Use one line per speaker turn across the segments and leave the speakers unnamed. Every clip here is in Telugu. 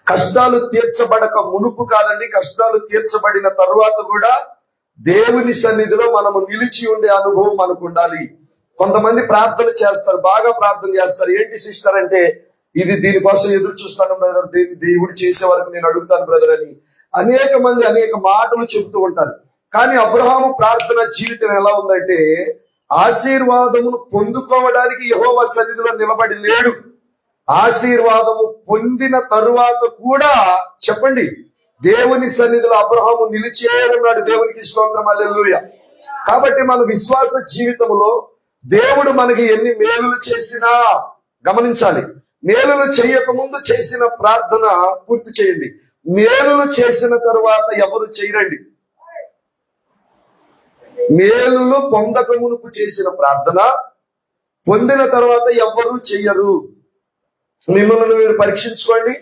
కష్టాలు తీర్చబడక మునుపు కాదండి, కష్టాలు తీర్చబడిన తరువాత కూడా దేవుని సన్నిధిలో మనము నిలిచి ఉండే అనుభవం మనకు ఉండాలి. కొంతమంది ప్రార్థన చేస్తారు, బాగా ప్రార్థన చేస్తారు. ఏంటి సిస్టర్ అంటే, ఇది దీనికోసం ఎదురు చూస్తాను బ్రదర్, దేవుడు చేసే వరకు నేను అడుగుతాను బ్రదర్ అని అనేక మంది అనేక మాటలు చెబుతూ ఉంటారు. కానీ అబ్రహాము ప్రార్థన జీవితం ఎలా ఉందంటే, ఆశీర్వాదమును పొందుకోవడానికి యెహోవా సన్నిధిలో నిలబడి లేడు. ఆశీర్వాదము పొందిన తరువాత కూడా చెప్పండి, దేవుని సన్నిధిలో అబ్రహాము నిలిచే ఉన్నాడు. దేవునికి స్తోత్రం, హల్లెలూయా. కాబట్టి మన విశ్వాస జీవితంలో దేవుడు మనకి ఎన్ని మేలులు చేసినా గమనించాలి. మేలులు చేయక ముందు చేసిన ప్రార్థన పూర్తి చేయండి. మేలులు చేసిన తరువాత ఎవరు చేయరండి. మేలులు పొందక మునుపు చేసిన ప్రార్థన పొందిన తర్వాత ఎవరు చెయ్యరు. మిమ్మల్ని మీరు పరీక్షించుకోండి.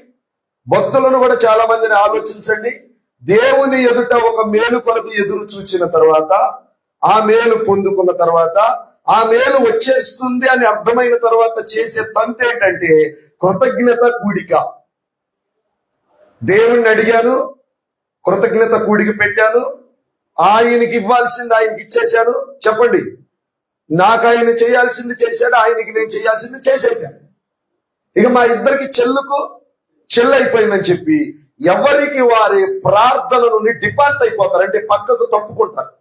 భక్తులను కూడా చాలా మందిని ఆలోచించండి. దేవుని ఎదుట ఒక మేలు కొరకు ఎదురు చూచిన తర్వాత, ఆ మేలు పొందుకున్న తర్వాత, ఆ మేలు వచ్చేస్తుంది అని అర్థమైన తర్వాత చేసే తంతు ఏంటంటే కృతజ్ఞత కూడిక. దేవుణ్ణి అడిగాను, కృతజ్ఞత కూడిక పెట్టాను, ఆయనకి ఇవ్వాల్సింది ఆయనకి ఇచ్చేశాను. చెప్పండి, నాకు ఆయన చేయాల్సింది చేశాడు, ఆయనకి నేను చేయాల్సింది చేసేసాను. ఇక మా ఇద్దరికి చెల్లైపోయిందని చెప్పి ఎవరికి వారి ప్రార్థన నుండి డిపార్ట్ అయిపోతారు, అంటే పక్కకు తప్పుకుంటారు.